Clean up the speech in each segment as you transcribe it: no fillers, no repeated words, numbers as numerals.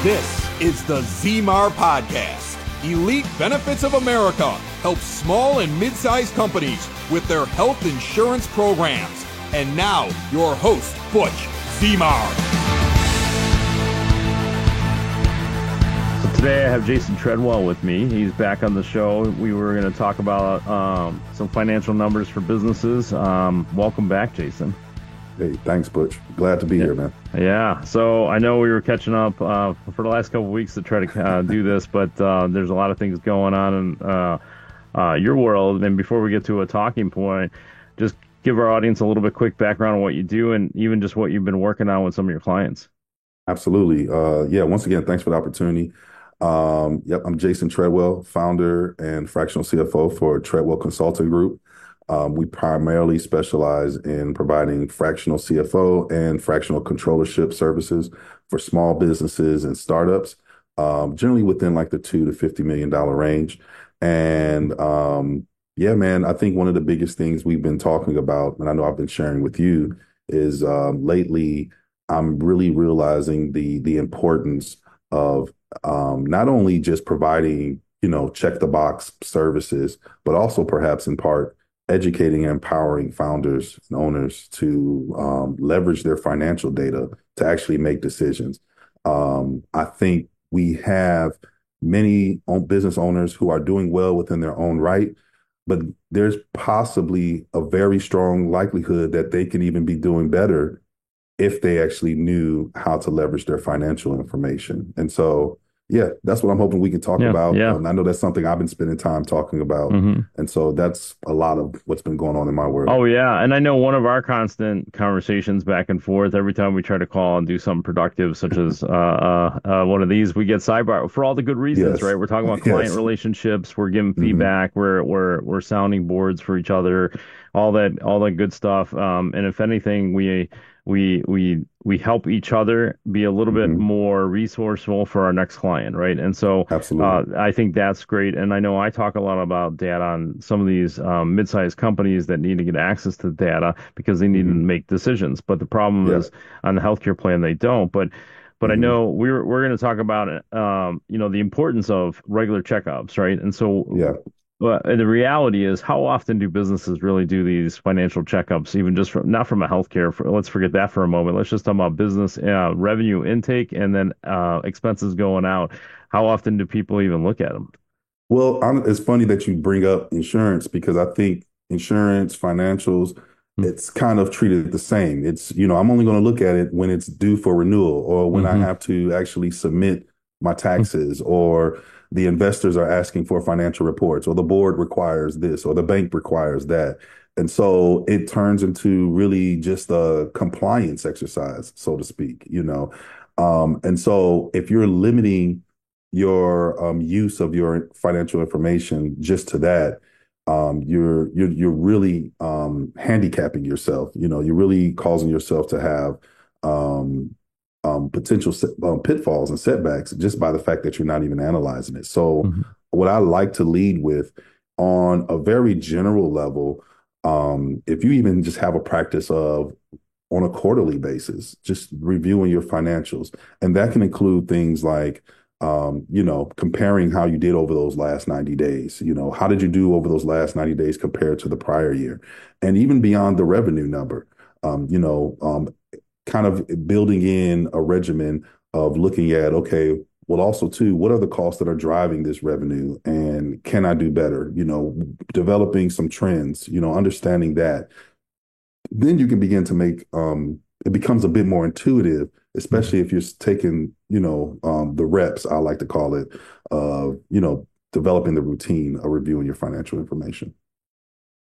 This is the ZMAR Podcast. Elite Benefits of America helps small and mid-sized companies with their health insurance programs. And now, your host, Butch ZMAR. So today I have Jason Treadwell with me. He's back on the show. We were going to talk about some financial numbers for businesses. Welcome back, Jason. Hey, thanks, Butch. Glad to be here, man. Yeah. So I know we were catching up for the last couple of weeks to try to do this, but there's a lot of things going on in your world. And before we get to a talking point, just give our audience a little bit quick background on what you do and even just what you've been working on with some of your clients. Absolutely. Once again, thanks for the opportunity. I'm Jason Treadwell, founder and fractional CFO for Treadwell Consulting Group. We primarily specialize in providing fractional CFO and fractional controllership services for small businesses and startups, generally within like the $2 to $50 million range. And man, I think one of the biggest things we've been talking about, and I know I've been sharing with you, is lately I'm really realizing the importance of not only just providing, check the box services, but also perhaps in part educating and empowering founders and owners to leverage their financial data to actually make decisions. I think we have many business owners who are doing well within their own right, but there's possibly a very strong likelihood that they can even be doing better if they actually knew how to leverage their financial information. And so, that's what I'm hoping we can talk about. Yeah. I know that's something I've been spending time talking about. Mm-hmm. And so that's a lot of what's been going on in my world. Oh, yeah. And I know one of our constant conversations back and forth every time we try to call and do something productive, such as one of these, we get sidebar for all the good reasons, right? We're talking about client relationships. We're giving feedback. We're sounding boards for each other, all that good stuff. And if anything, we help each other be a little bit more resourceful for our next client, right? And so I think that's great. And I know I talk a lot about data on some of these mid-sized companies that need to get access to data because they need to make decisions. But the problem is on the healthcare plan, they don't. But I know we're going to talk about the importance of regular checkups, right? And so the reality is, how often do businesses really do these financial checkups, even just not from a healthcare? Let's forget that for a moment. Let's just talk about business revenue intake and then expenses going out. How often do people even look at them? Well, it's funny that you bring up insurance because I think insurance, financials, it's kind of treated the same. It's, I'm only going to look at it when it's due for renewal or when I have to actually submit my taxes or the investors are asking for financial reports, or the board requires this, or the bank requires that. And so it turns into really just a compliance exercise, so to speak, And so if you're limiting your use of your financial information just to that, you're really handicapping yourself. You're really causing yourself to have potential pitfalls and setbacks just by the fact that you're not even analyzing it. So what I like to lead with on a very general level, if you even just have a practice of on a quarterly basis, just reviewing your financials, and that can include things like, comparing how you did over those last 90 days. How did you do over those last 90 days compared to the prior year? And even beyond the revenue number, kind of building in a regimen of looking at, okay, well, also too, what are the costs that are driving this revenue and can I do better? Developing some trends, understanding that. Then you can begin to make, it becomes a bit more intuitive, especially if you're taking, the reps, I like to call it, developing the routine of reviewing your financial information.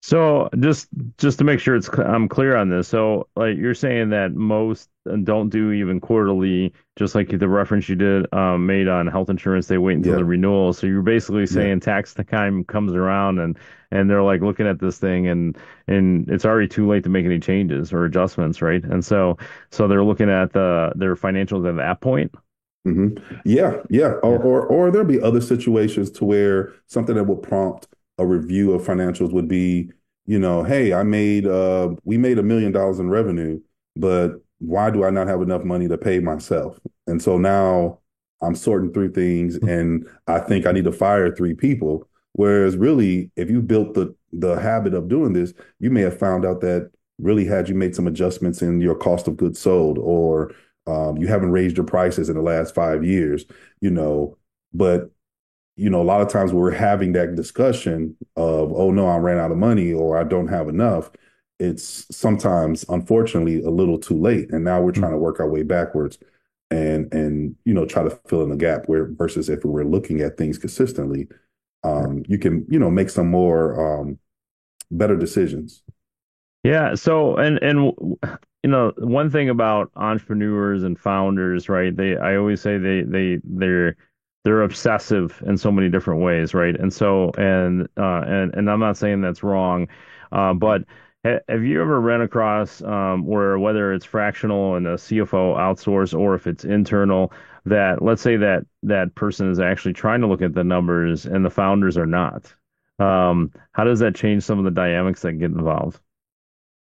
So just to make sure I'm clear on this. So like you're saying that most don't do even quarterly, just like the reference you did made on health insurance, they wait until the renewal. So you're basically saying tax time comes around and they're like looking at this thing and it's already too late to make any changes or adjustments, right? And so they're looking at their financials at that point. Or there'll be other situations to where something that will prompt a review of financials would be, hey, we made $1 million in revenue, but why do I not have enough money to pay myself? And so now I'm sorting through things and I think I need to fire three people. Whereas really, if you built the habit of doing this, you may have found out that really had you made some adjustments in your cost of goods sold, or you haven't raised your prices in the last 5 years, you know, but a lot of times we're having that discussion of, oh no, I ran out of money or I don't have enough. It's sometimes, unfortunately, a little too late. And now we're trying to work our way backwards and try to fill in the gap where versus if we were looking at things consistently, you can, make some more better decisions. Yeah. So, one thing about entrepreneurs and founders, right? I always say they're obsessive in so many different ways, right? And so, and I'm not saying that's wrong, but have you ever run across where whether it's fractional and a CFO outsource or if it's internal, that let's say that person is actually trying to look at the numbers and the founders are not. How does that change some of the dynamics that get involved?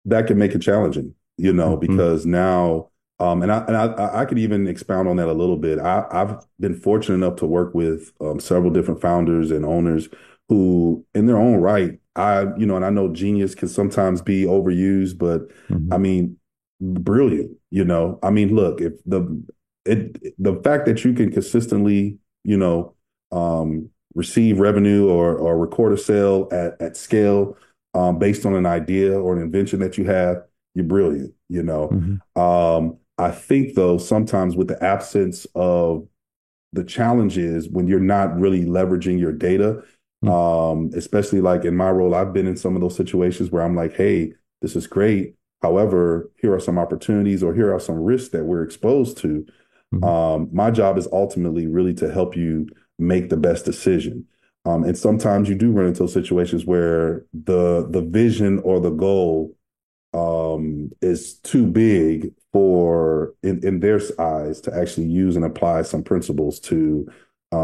That can make it challenging, Hmm. because now, and I could even expound on that a little bit. I've been fortunate enough to work with several different founders and owners who, in their own right, and I know genius can sometimes be overused, but I Hmm. mean, brilliant. I mean, look, if the fact that you can consistently, receive revenue or record a sale at scale based on an idea or an invention that you have, you're brilliant, Hmm. I think though, sometimes with the absence of the challenges when you're not really leveraging your data, especially like in my role, I've been in some of those situations where I'm like, hey, this is great. However, here are some opportunities or here are some risks that we're exposed to. Hmm. My job is ultimately really to help you make the best decision. And sometimes you do run into situations where the vision or the goal is too big for in their eyes to actually use and apply some principles to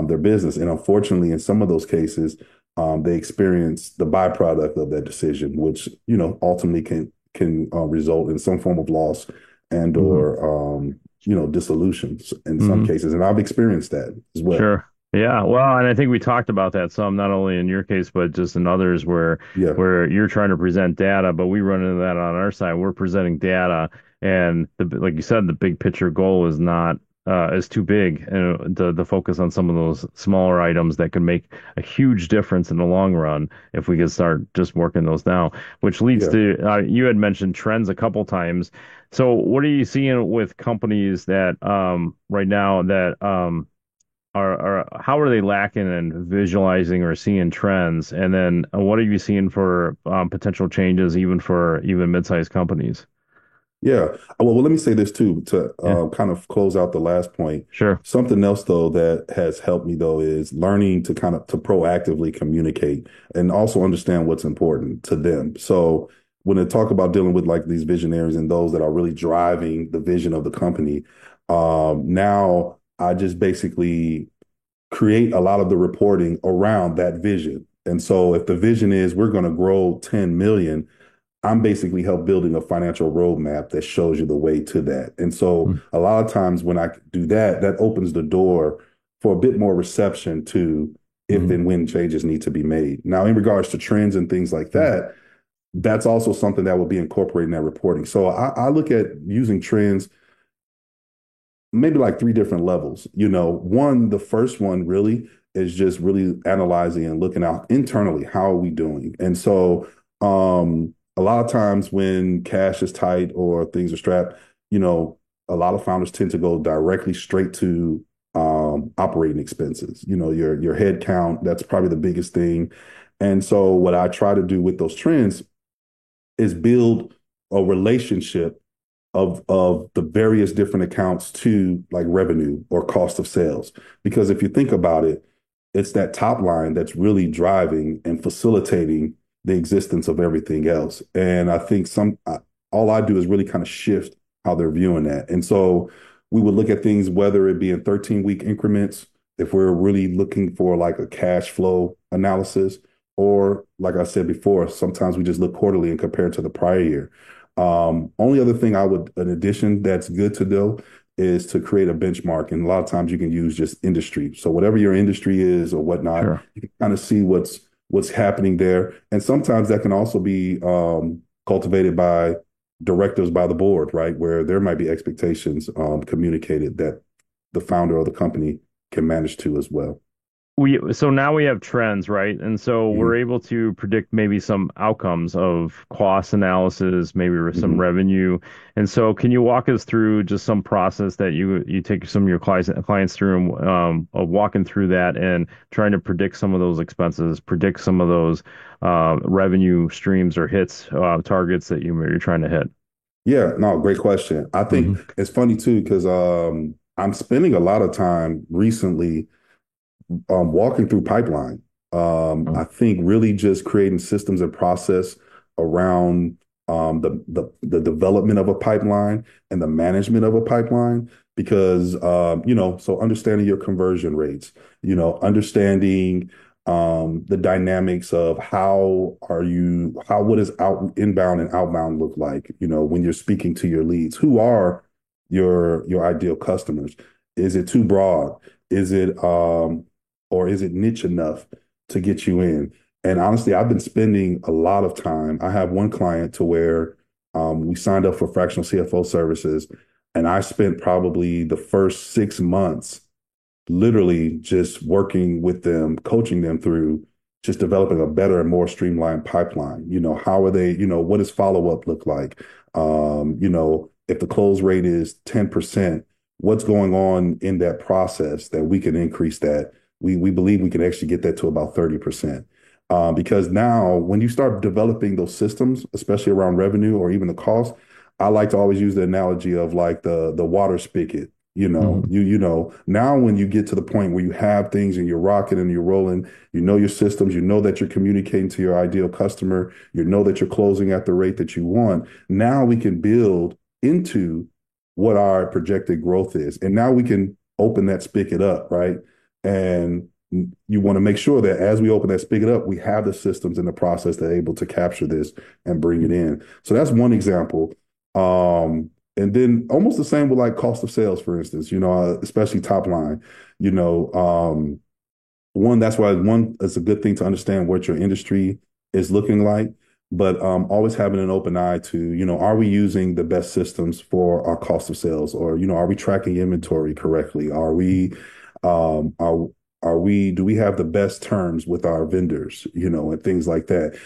their business. And unfortunately, in some of those cases, they experience the byproduct of that decision, which ultimately can result in some form of loss and Hmm. or dissolutions in some Hmm. cases. And I've experienced that as well. Sure. Yeah. Well, and I think we talked about that some, not only in your case, but just in others Yeah, where you're trying to present data, but we run into that on our side. We're presenting data, and like you said, the big picture goal is too big, and the focus on some of those smaller items that can make a huge difference in the long run if we could start just working those down. Which leads yeah. to you had mentioned trends a couple times. So, what are you seeing with companies that right now that are how are they lacking in visualizing or seeing trends? And then what are you seeing for potential changes even for even mid-sized companies? Yeah. Well, let me say this too to Yeah, kind of close out the last point. sure. Something else though that has helped me though is learning to kind of to proactively communicate and also understand what's important to them. So when I talk about dealing with like these visionaries and those that are really driving the vision of the company, now I just basically create a lot of the reporting around that vision. And so if the vision is we're going to grow 10 million, I'm basically help building a financial roadmap that shows you the way to that. And so Mm. a lot of times when I do that, that opens the door for a bit more reception to if Mm. and when changes need to be made. Now, in regards to trends and things like Mm. that, that's also something that will be incorporated in that reporting. So I look at using trends maybe like three different levels. One, the first one really is just really analyzing and looking out internally. How are we doing? And so, a lot of times when cash is tight or things are strapped, a lot of founders tend to go directly straight to operating expenses. Your head count, that's probably the biggest thing. And so, what I try to do with those trends is build a relationship of the various different accounts to like revenue or cost of sales. Because if you think about it, it's that top line that's really driving and facilitating the existence of everything else. And I think all I do is really kind of shift how they're viewing that. And so we would look at things, whether it be in 13-week increments, if we're really looking for like a cash flow analysis, or like I said before, sometimes we just look quarterly and compare it to the prior year. Only other thing I would, an addition that's good to do is to create a benchmark. And a lot of times you can use just industry. So whatever your industry is or whatnot, Sure. you can kind of see what's happening there. And sometimes that can also be cultivated by directives by the board, right? Where there might be expectations communicated that the founder of the company can manage to as well. So now we have trends, right? And so we're able to predict maybe some outcomes of cost analysis, maybe some revenue. And so can you walk us through just some process that you take some of your clients through, of walking through that and trying to predict some of those expenses, predict some of those revenue streams or hits, targets that you're trying to hit? Yeah, no, great question. I think it's funny too, because I'm spending a lot of time recently walking through pipeline. I think really just creating systems and process around the development of a pipeline and the management of a pipeline, because so understanding your conversion rates, understanding the dynamics of what does inbound and outbound look like, when you're speaking to your leads, who are your ideal customers? Is it too broad? Is it or is it niche enough to get you in? And honestly, I've been spending a lot of time. I have one client to where we signed up for fractional CFO services, and I spent probably the first 6 months literally just working with them, coaching them through just developing a better and more streamlined pipeline. How are they, what does follow-up look like? If the close rate is 10%, what's going on in that process that we can increase that? We believe we can actually get that to about 30%. Because now when you start developing those systems, especially around revenue or even the cost, I like to always use the analogy of like the water spigot. Now when you get to the point where you have things and you're rocking and you're rolling, your systems, that you're communicating to your ideal customer, that you're closing at the rate that you want. Now we can build into what our projected growth is. And now we can open that spigot up, right? And you want to make sure that as we open that spigot up, we have the systems and the process that are able to capture this and bring it in. So that's one example. And then almost the same with like cost of sales, for instance, especially top line, that's why it's a good thing to understand what your industry is looking like, but always having an open eye to, are we using the best systems for our cost of sales, or, are we tracking inventory correctly? Do we have the best terms with our vendors, and things like that?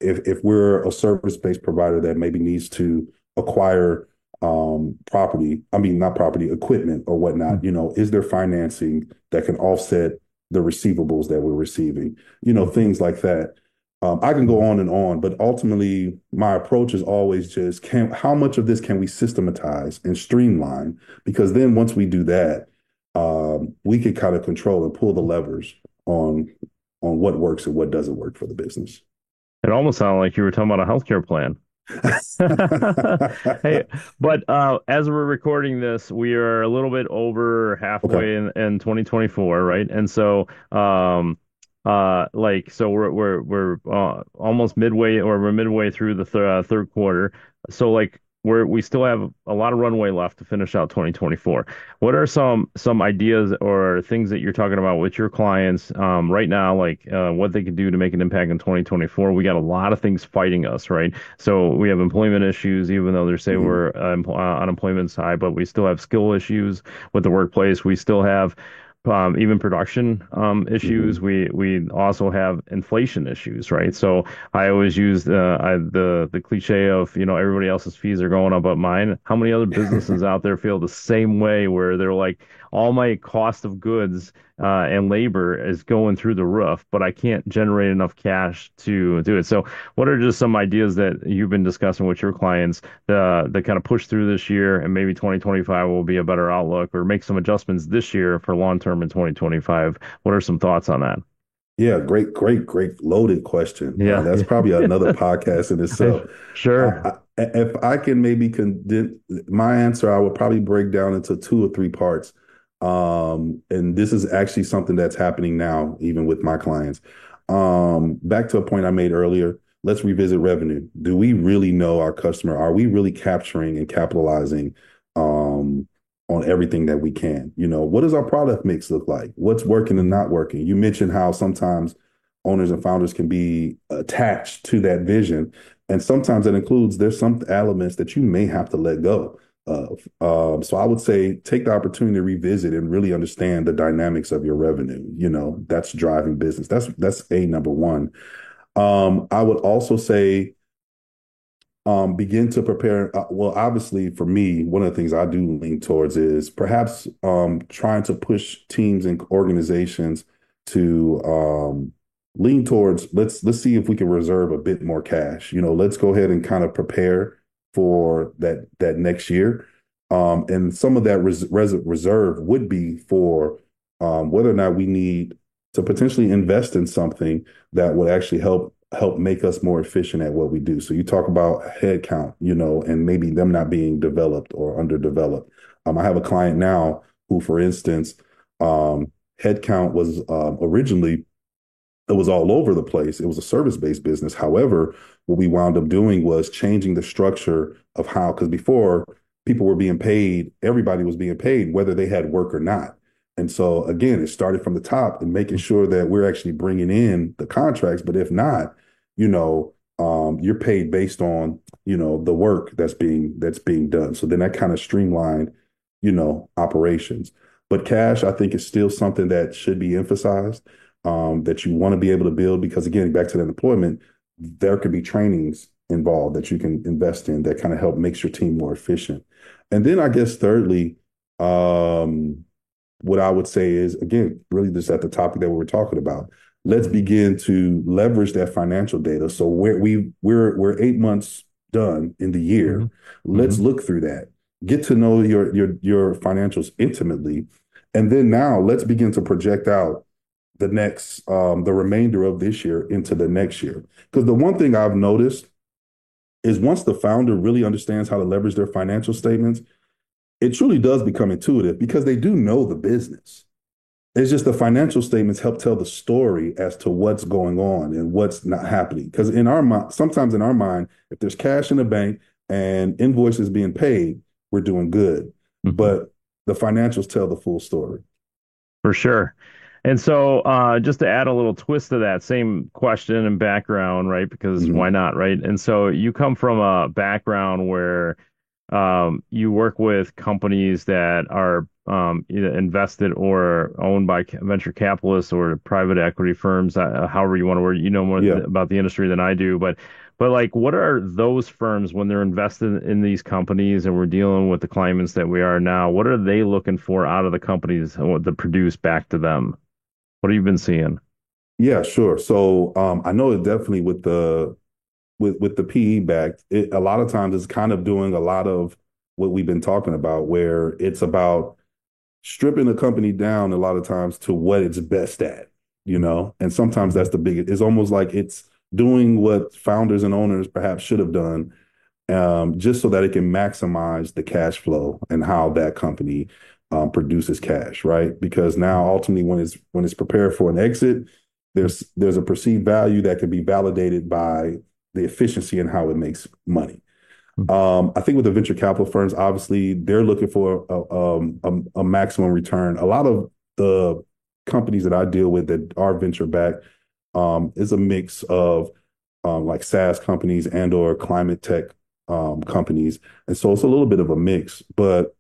If we're a service-based provider that maybe needs to acquire equipment or whatnot, is there financing that can offset the receivables that we're receiving? Things like that. I can go on, but ultimately my approach is always just how much of this can we systematize and streamline? Because then once we do that, we can kind of control and pull the levers on what works and what doesn't work for the business. It almost sounded like you were talking about a healthcare plan. Hey, but as we're recording this, we are a little bit over halfway in 2024, right? And so so we're almost midway, or we're midway through the third quarter. So we still have a lot of runway left to finish out 2024. What are some ideas or things that you're talking about with your clients right now, what they can do to make an impact in 2024? We got a lot of things fighting us, right? So we have employment issues, even though they're saying we're unemployment's high, but we still have skill issues with the workplace. We still have even production issues. We also have inflation issues, right? So I always use the cliche of, everybody else's fees are going up but mine. How many other businesses out there feel the same way, where they're like, all my cost of goods and labor is going through the roof, but I can't generate enough cash to do it. So what are just some ideas that you've been discussing with your clients that kind of push through this year, and maybe 2025 will be a better outlook, or make some adjustments this year for long-term in 2025? What are some thoughts on that? Yeah, great loaded question. Yeah, that's probably another podcast in itself. Sure. If I can maybe condense my answer, I would probably break down into 2 or 3 parts. And this is actually something that's happening now, even with my clients. Back to a point I made earlier, let's revisit revenue. Do we really know our customer? Are we really capturing and capitalizing on everything that we can. What does our product mix look like? What's working and not working? You mentioned how sometimes owners and founders can be attached to that vision. And sometimes that includes there's some elements that you may have to let go of. So I would say take the opportunity to revisit and really understand the dynamics of your revenue. That's driving business. That's number one. I would also say begin to prepare. Well, obviously, for me, one of the things I do lean towards is perhaps trying to push teams and organizations to lean towards let's see if we can reserve a bit more cash. Let's go ahead and kind of prepare for that next year. And some of that reserve would be for whether or not we need to potentially invest in something that would actually help make us more efficient at what we do. So you talk about headcount, and maybe them not being developed or underdeveloped. I have a client now who, for instance, headcount was originally, it was all over the place. It was a service-based business. However, what we wound up doing was changing the structure of how, because before people were being paid, everybody was being paid, whether they had work or not. And so, again, it started from the top and making sure that we're actually bringing in the contracts. But if not, you're paid based on, the work that's being done. So then that kind of streamlined, operations. But cash, I think, is still something that should be emphasized, that you want to be able to build, because, again, back to that employment, there could be trainings involved that you can invest in that kind of help makes your team more efficient. And then I guess thirdly, what I would say is, again, really just at the topic that we were talking about, let's begin to leverage that financial data. So we're 8 months done in the year. Mm-hmm. Let's look through that, get to know your financials intimately. And then now let's begin to project out the remainder of this year into the next year. Because the one thing I've noticed is once the founder really understands how to leverage their financial statements, it truly does become intuitive because they do know the business. It's just the financial statements help tell the story as to what's going on and what's not happening. Because sometimes in our mind, if there's cash in the bank and invoices being paid, we're doing good. Mm-hmm. But the financials tell the full story. For sure. And so just to add a little twist to that same question and background, right? Because mm-hmm. why not, right? And so you come from a background where you work with companies that are either invested or owned by venture capitalists or private equity firms, however you want to word it. You know more about the industry than I do, but like, what are those firms when they're invested in these companies and we're dealing with the climates that we are now? What are they looking for out of the companies to produce back to them? What have you been seeing? Yeah, sure. So I know it definitely with the PE backed, a lot of times it's kind of doing a lot of what we've been talking about, where it's about stripping a company down a lot of times to what it's best at, and sometimes that's the biggest. It's almost like it's doing what founders and owners perhaps should have done, just so that it can maximize the cash flow and how that company produces cash, right? Because now ultimately when it's prepared for an exit, there's a perceived value that can be validated by the efficiency and how it makes money. I think with the venture capital firms, obviously they're looking for a maximum return. A lot of the companies that I deal with that are venture backed is a mix of like SaaS companies and or climate tech companies. And so it's a little bit of a mix. But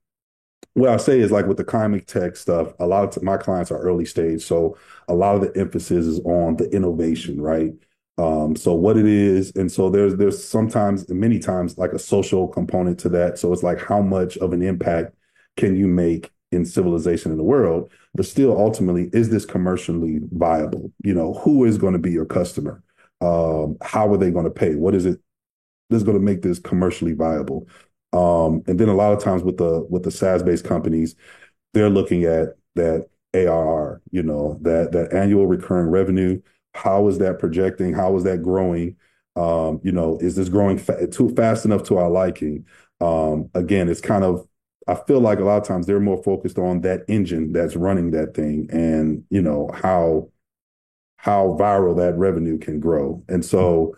what I say is, like with the climate tech stuff, a lot of my clients are early stage. So a lot of the emphasis is on the innovation, right? So what it is, and so there's sometimes, many times, like a social component to that. So it's like, how much of an impact can you make in civilization in the world? But still, ultimately, is this commercially viable? Who is going to be your customer? How are they going to pay? What is it that's going to make this commercially viable? And then a lot of times with the SaaS-based companies, they're looking at that ARR, that annual recurring revenue. How is that projecting? How is that growing? Is this growing too fast enough to our liking? Again, it's kind of, I feel like a lot of times they're more focused on that engine that's running that thing and, how viral that revenue can grow. And so,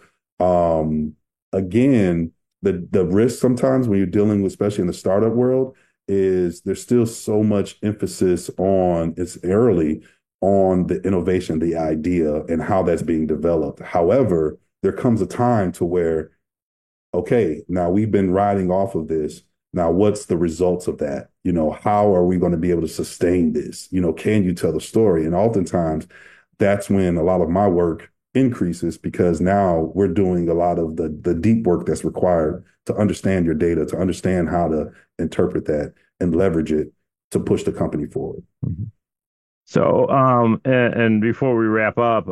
again, the risk sometimes when you're dealing with, especially in the startup world, is there's still so much emphasis on it's early on the innovation, the idea, and how that's being developed. However, there comes a time to where, okay, now we've been riding off of this. Now, what's the results of that? How are we going to be able to sustain this? Can you tell the story? And oftentimes, that's when a lot of my work increases because now we're doing a lot of the deep work that's required to understand your data, to understand how to interpret that and leverage it to push the company forward. Mm-hmm. So, and before we wrap up,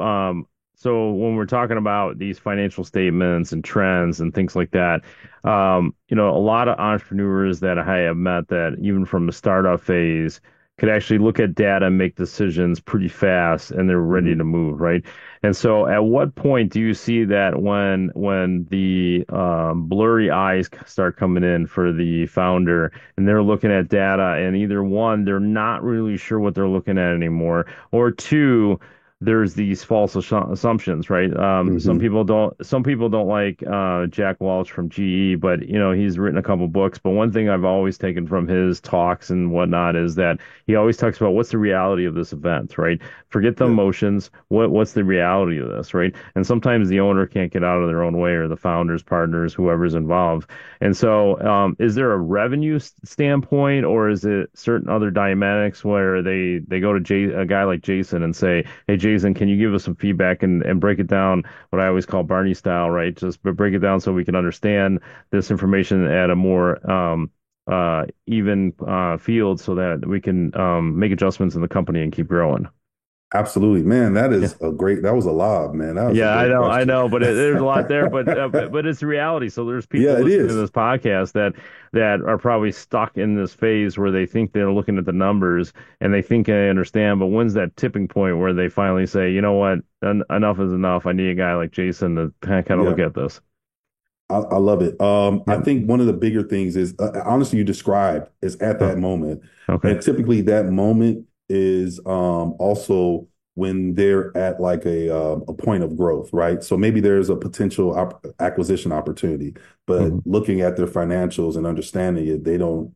so when we're talking about these financial statements and trends and things like that, a lot of entrepreneurs that I have met that even from the startup phase could actually look at data and make decisions pretty fast and they're ready to move, right? And so at what point do you see that when the blurry eyes start coming in for the founder and they're looking at data and either one, they're not really sure what they're looking at anymore, or two, there's these false assumptions, right? Some people don't like Jack Welch from GE, but he's written a couple books. But one thing I've always taken from his talks and whatnot is that he always talks about what's the reality of this event, right? Forget the emotions. What's the reality of this, right? And sometimes the owner can't get out of their own way, or the founders, partners, whoever's involved. And so, is there a revenue standpoint, or is it certain other dynamics where they go to a guy like Jason and say, "Hey, Jason, can you give us some feedback and break it down what I always call Barney style, right? Just break it down so we can understand this information at a more even field so that we can make adjustments in the company and keep growing." Absolutely, man. That was a lob, man. That was I know, but there's a lot there, but it's reality. So there's people listening to this podcast that are probably stuck in this phase where they think they're looking at the numbers and they think they understand, but when's that tipping point where they finally say, you know what, enough is enough. I need a guy like Jason to kind of look at this. I love it. I think one of the bigger things is honestly, you described is at that moment, and typically that moment is also when they're at like a point of growth, right? So maybe there's a potential acquisition opportunity, but looking at their financials and understanding it,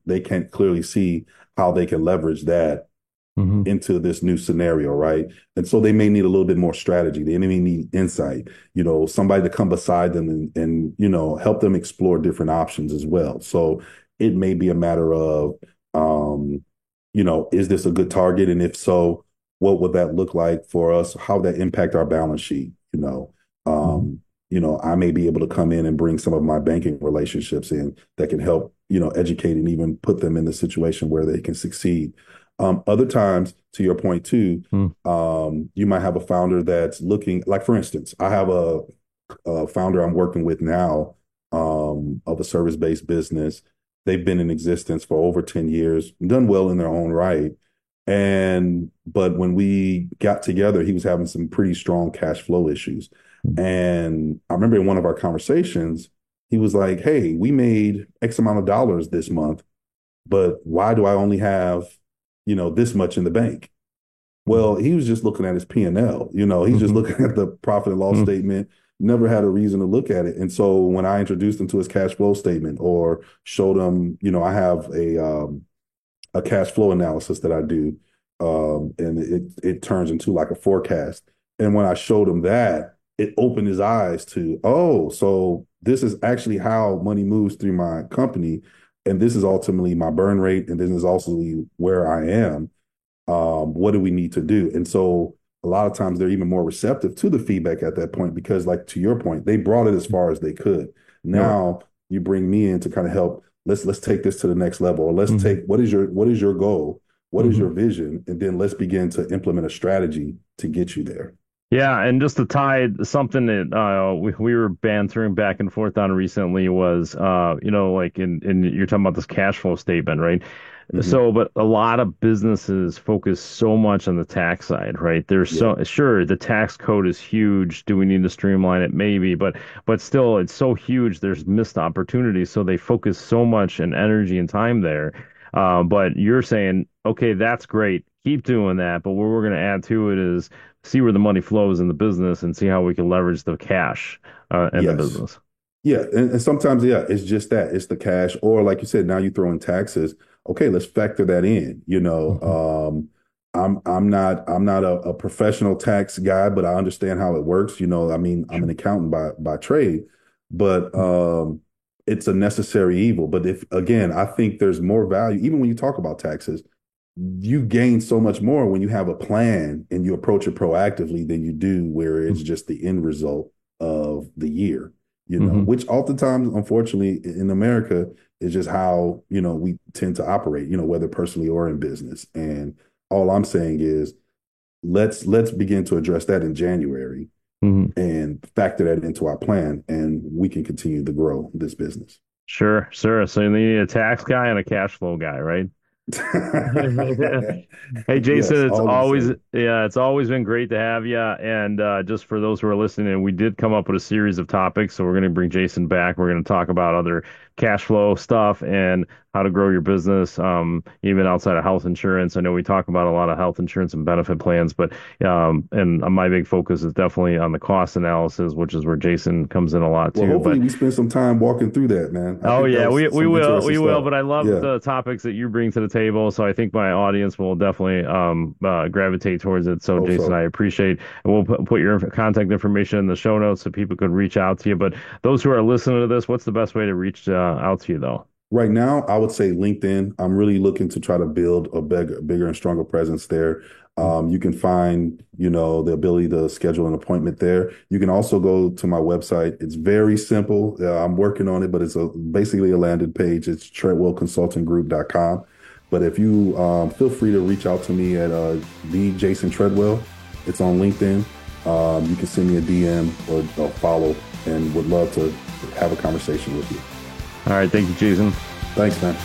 they can't clearly see how they can leverage that into this new scenario, right? And so they may need a little bit more strategy. They may need insight, somebody to come beside them and help them explore different options as well. So it may be a matter of is this a good target? And if so, what would that look like for us? How would that impact our balance sheet? I may be able to come in and bring some of my banking relationships in that can help, educate and even put them in the situation where they can succeed. Other times, to your point too, you might have a founder that's looking, like for instance, I have a founder I'm working with now of a service-based business. They've been in existence for over 10 years, done well in their own right. But when we got together, he was having some pretty strong cash flow issues. And I remember in one of our conversations, he was like, "Hey, we made X amount of dollars this month, but why do I only have, this much in the bank?" Well, he was just looking at his P&L. He's just looking at the profit and loss statement, never had a reason to look at it. And so when I introduced him to his cash flow statement or showed him, I have a cash flow analysis that I do, and it turns into like a forecast. And when I showed him that, it opened his eyes to, oh, so this is actually how money moves through my company. And this is ultimately my burn rate. And this is also where I am. What do we need to do? And so a lot of times they're even more receptive to the feedback at that point, because like to your point, they brought it as far as they could. Now you bring me in to kind of help. Let's take this to the next level. Or let's take, what is your goal? What is your vision? And then let's begin to implement a strategy to get you there. Yeah, and just to tie something that we were bantering back and forth on recently was, like in you're talking about this cash flow statement, right? So, but a lot of businesses focus so much on the tax side, right? There's sure, the tax code is huge. Do we need to streamline it? Maybe, but still, it's so huge. There's missed opportunities. So they focus so much and energy and time there. But you're saying, okay, that's great. Keep doing that. But what we're going to add to it is see where the money flows in the business and see how we can leverage the cash in the business. Yeah. And sometimes, it's just that. It's the cash. Or like you said, now you throw in taxes. okay, let's factor that in. I'm not a professional tax guy, but I understand how it works. I mean, I'm an accountant by trade, but it's a necessary evil. But I think there's more value, even when you talk about taxes, you gain so much more when you have a plan and you approach it proactively than you do where it's just the end result of the year, which oftentimes, unfortunately, in America is just how, we tend to operate, whether personally or in business. And all I'm saying is let's begin to address that in January and factor that into our plan, and we can continue to grow this business. Sure. So you need a tax guy and a cash flow guy, right? Hey Jason, yes, it's always been great to have you. And just for those who are listening, we did come up with a series of topics, so we're going to bring Jason back. We're going to talk about other cash flow stuff and how to grow your business, even outside of health insurance. I know we talk about a lot of health insurance and benefit plans, but and my big focus is definitely on the cost analysis, which is where Jason comes in a lot too. Well, hopefully we spend some time walking through that, man. We will. But I love the topics that you bring to the table, so I think my audience will definitely gravitate towards it. So Jason, I appreciate, and we'll put your contact information in the show notes so people could reach out to you. But those who are listening to this, what's the best way to reach out to you though? Right now, I would say LinkedIn. I'm really looking to try to build a bigger and stronger presence there. You can find, the ability to schedule an appointment there. You can also go to my website. It's very simple. I'm working on it, but it's basically a landing page. It's treadwellconsultinggroup.com. But if you feel free to reach out to me at the Jason Treadwell. It's on LinkedIn. You can send me a DM or a follow, and would love to have a conversation with you. All right. Thank you, Jason. Thanks, man.